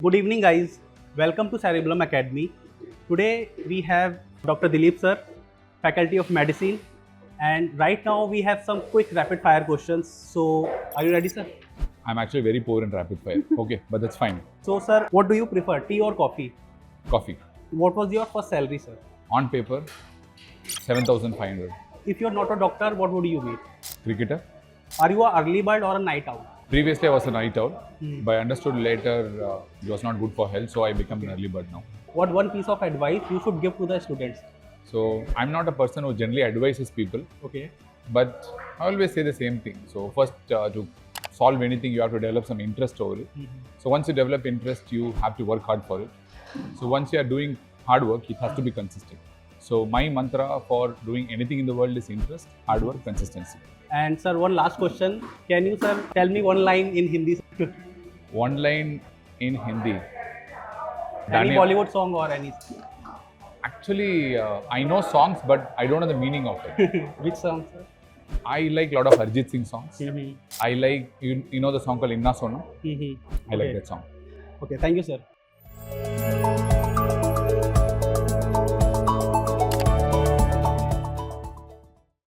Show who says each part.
Speaker 1: Good evening, guys. Welcome to Cerebellum Academy. Today we have Dr. Dilip sir, Faculty of Medicine, and right now we have some quick rapid fire questions. So, are you ready, sir?
Speaker 2: I'm actually very poor in rapid fire. Okay, but that's fine.
Speaker 1: So, sir, what do you prefer, tea or coffee?
Speaker 2: Coffee.
Speaker 1: What was your first salary, sir?
Speaker 2: On paper, 7,500.
Speaker 1: If you're not a doctor, what would you be?
Speaker 2: Cricketer.
Speaker 1: Are you a early bird or a night owl?
Speaker 2: Previously, I was a night owl, but I understood later it was not good for health, so I become an early bird now.
Speaker 1: What one piece of advice you should give to the students?
Speaker 2: So I'm not a person who generally advises people,
Speaker 1: Okay.
Speaker 2: but I always say the same thing. So first, to solve anything, you have to develop some interest over it. So once you develop interest, you have to work hard for it. So once you are doing hard work, it has to be consistent. So my mantra for doing anything in the world is interest, hard work, consistency.
Speaker 1: And sir, one last question. Can you, sir, tell me one line in Hindi?
Speaker 2: One line in Hindi.
Speaker 1: Any Bollywood song or any?
Speaker 2: Actually, I know songs, but I don't know the meaning of it.
Speaker 1: Which song, sir?
Speaker 2: I like a lot of Arjit Singh songs. I like, you know the song called Inna Sona? I like that song.
Speaker 1: Okay, thank you, sir.